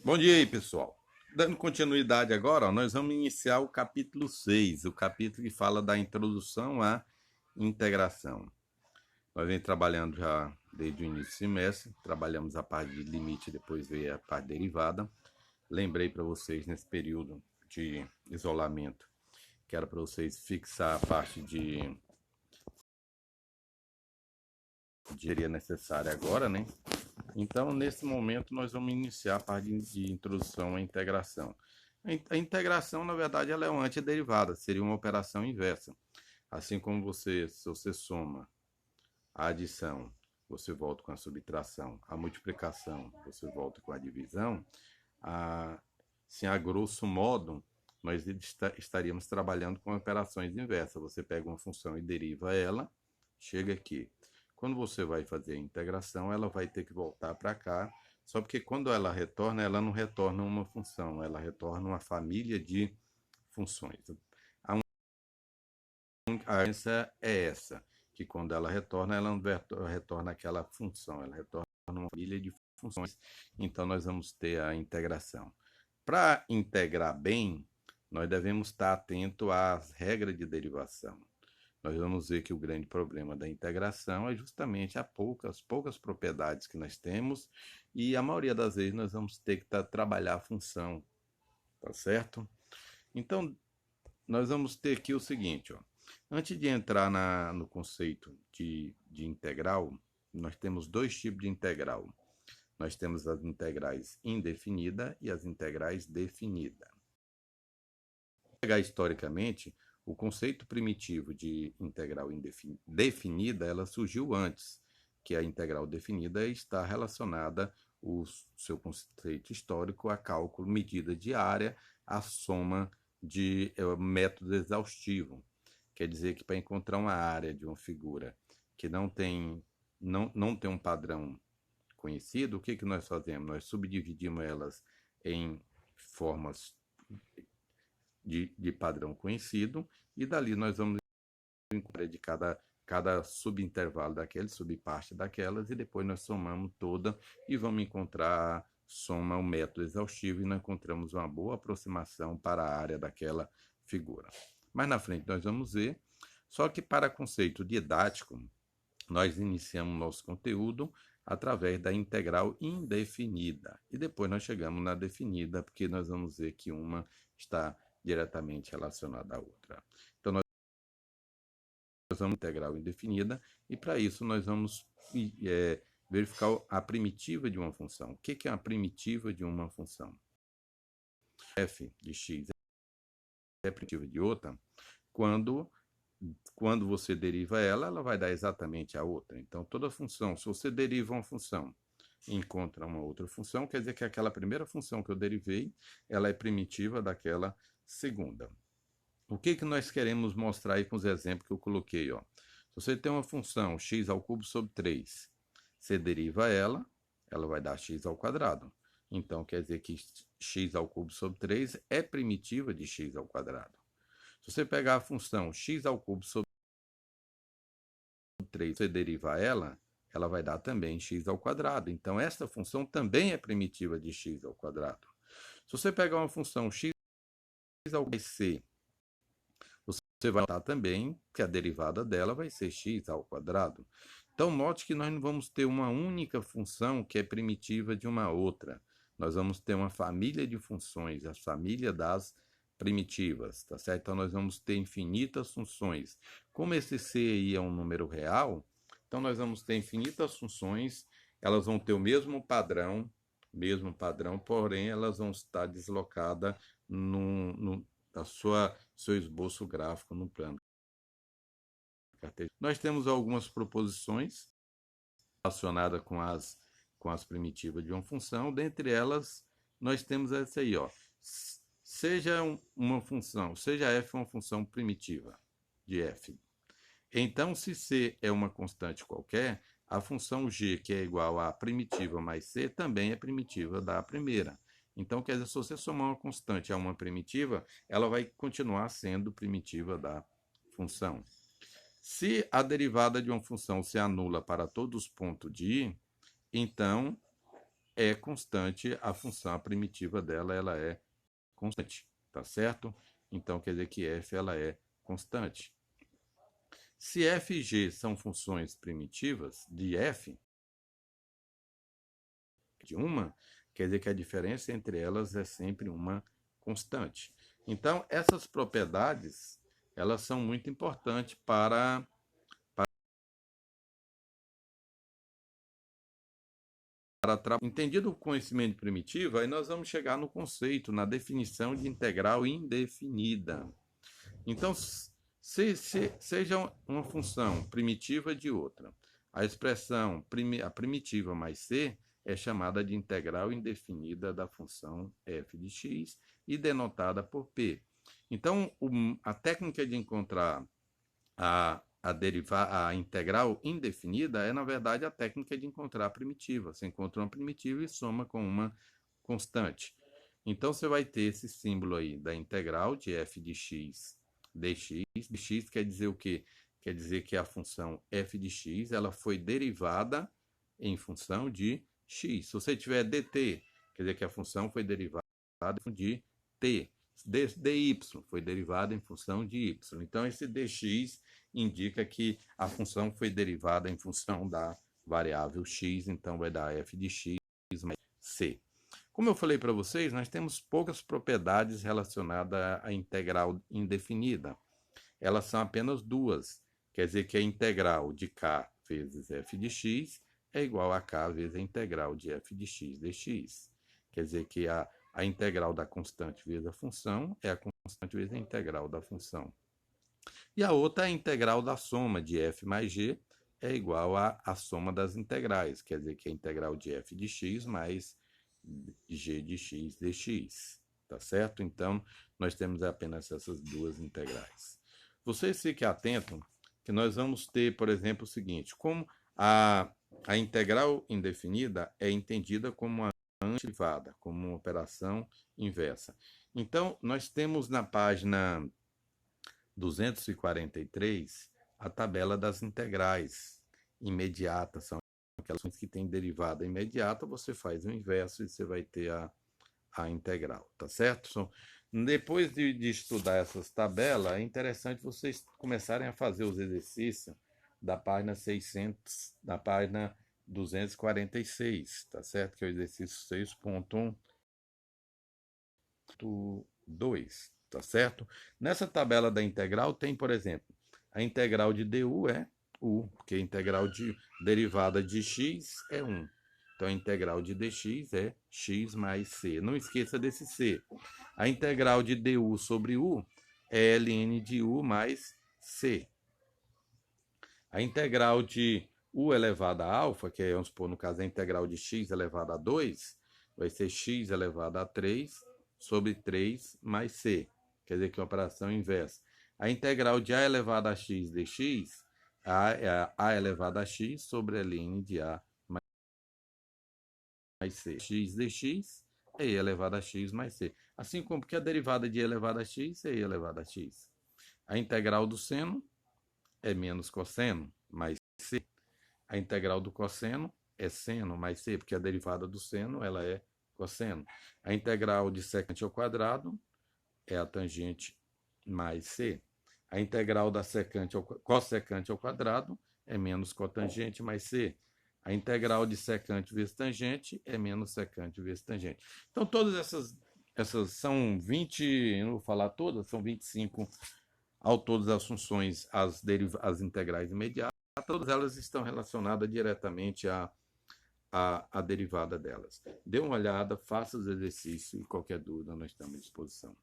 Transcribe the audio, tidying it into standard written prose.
Bom dia aí, pessoal. Dando continuidade agora, ó, nós vamos iniciar o capítulo 6, o capítulo que fala da introdução à integração. Nós vem trabalhando já desde o início do semestre, trabalhamos a parte de limite, depois veio a parte derivada. Lembrei para vocês nesse período de isolamento que era para vocês fixar a parte de seria necessária agora, né? Então, nesse momento, nós vamos iniciar a parte de introdução à integração. A integração, na verdade, ela é uma antiderivada, seria uma operação inversa. Assim como se você soma a adição, você volta com a subtração, a multiplicação, você volta com a divisão, assim, a grosso modo, nós estaríamos trabalhando com operações inversas. Você pega uma função e deriva ela, chega aqui. Quando você vai fazer a integração, ela vai ter que voltar para cá, só porque quando ela retorna, ela não retorna uma função, ela retorna uma família de funções. A diferença é essa, que quando ela não retorna aquela função, ela retorna uma família de funções. Então, nós vamos ter a integração. Para integrar bem, nós devemos estar atento às regras de derivação. Nós vamos ver que o grande problema da integração é justamente as poucas propriedades que nós temos e a maioria das vezes nós vamos ter que trabalhar a função, tá certo? Então, nós vamos ter aqui o seguinte, ó. Antes de entrar no conceito de integral, nós temos dois tipos de integral. Nós temos as integrais indefinida e as integrais definida. Pegar historicamente, o conceito primitivo de integral definida, ela surgiu antes, que a integral definida está relacionada o seu conceito histórico a cálculo, medida de área, a soma de método exaustivo. Quer dizer que para encontrar uma área de uma figura que não tem um padrão conhecido, o que nós fazemos? Nós subdividimos elas em formas de padrão conhecido e dali nós vamos encontrar de cada subintervalo daquele, subparte daquelas, e depois nós somamos toda e vamos encontrar soma o método exaustivo e nós encontramos uma boa aproximação para a área daquela figura. Mais na frente nós vamos ver, só que para conceito didático, nós iniciamos nosso conteúdo através da integral indefinida. E depois nós chegamos na definida, porque nós vamos ver que uma está diretamente relacionada à outra. Então, nós vamos integral indefinida e, para isso, nós vamos verificar a primitiva de uma função. O que é a primitiva de uma função? F de x é primitiva de outra quando você deriva ela, ela vai dar exatamente a outra. Então, toda função, se você deriva uma função e encontra uma outra função, quer dizer que aquela primeira função que eu derivei, ela é primitiva daquela segunda. O que nós queremos mostrar aí com os exemplos que eu coloquei? Ó? Se você tem uma função x ao cubo sobre 3, você deriva ela, ela vai dar x ao quadrado. Então, quer dizer que x ao cubo sobre 3 é primitiva de x ao quadrado. Se você pegar a função x ao cubo sobre 3, você derivar ela, ela vai dar também x ao quadrado. Então, esta função também é primitiva de x ao quadrado. Se você pegar uma função x ao c, você vai notar também que a derivada dela vai ser x ao quadrado. Então, note que nós não vamos ter uma única função que é primitiva de uma outra. Nós vamos ter uma família de funções, a família das primitivas, tá certo? Então, nós vamos ter infinitas funções. Como esse c aí é um número real, então nós vamos ter infinitas funções, elas vão ter o mesmo padrão, porém elas vão estar deslocadas da seu esboço gráfico no plano. Nós temos algumas proposições relacionadas com as primitivas de uma função. Dentre elas, nós temos essa aí, ó. Seja uma função, seja f uma função primitiva de f. Então, se c é uma constante qualquer, a função g, que é igual a primitiva mais c, também é primitiva da primeira. Então, quer dizer, se você somar uma constante a uma primitiva, ela vai continuar sendo primitiva da função. Se a derivada de uma função se anula para todos os pontos de i, então é constante, a função primitiva dela ela é constante, tá certo? Então quer dizer que f ela é constante. Se f e g são funções primitivas de f, de uma, quer dizer que a diferença entre elas é sempre uma constante. Então, essas propriedades, elas são muito importantes para entendido o conhecimento primitivo, aí nós vamos chegar no conceito, na definição de integral indefinida. Então, seja uma função primitiva de outra, a expressão a primitiva mais c é chamada de integral indefinida da função f de x e denotada por p. Então, a técnica de encontrar a integral indefinida é, na verdade, a técnica de encontrar a primitiva. Você encontra uma primitiva e soma com uma constante. Então, você vai ter esse símbolo aí da integral de f de x dx. Dx quer dizer o quê? Quer dizer que a função f de x ela foi derivada em função de x. Se você tiver dt, quer dizer que a função foi derivada de t. dy foi derivada em função de y. Então, esse dx indica que a função foi derivada em função da variável x, então vai dar f de x mais c. Como eu falei para vocês, nós temos poucas propriedades relacionadas à integral indefinida. Elas são apenas duas. Quer dizer que a integral de k vezes f de x é igual a k vezes a integral de f de x dx. Quer dizer que a integral da constante vezes a função é a constante vezes a integral da função. E a outra é a integral da soma de f mais g é igual à soma das integrais. Quer dizer que a integral de f de x mais g de x dx. Tá certo? Então, nós temos apenas essas duas integrais. Vocês fiquem atentos que nós vamos ter, por exemplo, o seguinte, como a integral indefinida é entendida como uma derivada, como uma operação inversa. Então, nós temos na página 243 a tabela das integrais imediatas, são aquelas que têm derivada imediata, você faz o inverso e você vai ter a integral, tá certo? Depois de estudar essas tabelas, é interessante vocês começarem a fazer os exercícios da página 600, da página 246, tá certo? Que é o exercício 6.2, tá certo? Nessa tabela da integral tem, por exemplo, a integral de du é u, porque a integral de derivada de x é 1. Então, a integral de dx é x mais c. Não esqueça desse c. A integral de du sobre u é ln de u mais c. A integral de u elevado a alfa, que é, vamos supor, no caso, a integral de x elevado a 2, vai ser x elevado a 3 sobre 3 mais c. Quer dizer que é uma operação inversa. A integral de a elevado a x dx é a elevado a x sobre ln de a mais c. X dx é e elevado a x mais c. Assim como que a derivada de e elevado a x é e elevado a x. A integral do seno é menos cosseno mais c. A integral do cosseno é seno mais c, porque a derivada do seno ela é cosseno. A integral de secante ao quadrado é a tangente mais c. A integral da cossecante ao quadrado é menos cotangente mais c. A integral de secante vezes tangente é menos secante vezes tangente. Então, todas essas são 20, não vou falar todas, são 25 ao todas as funções, as integrais imediatas, todas elas estão relacionadas diretamente à derivada delas. Dê uma olhada, faça os exercícios e qualquer dúvida nós estamos à disposição.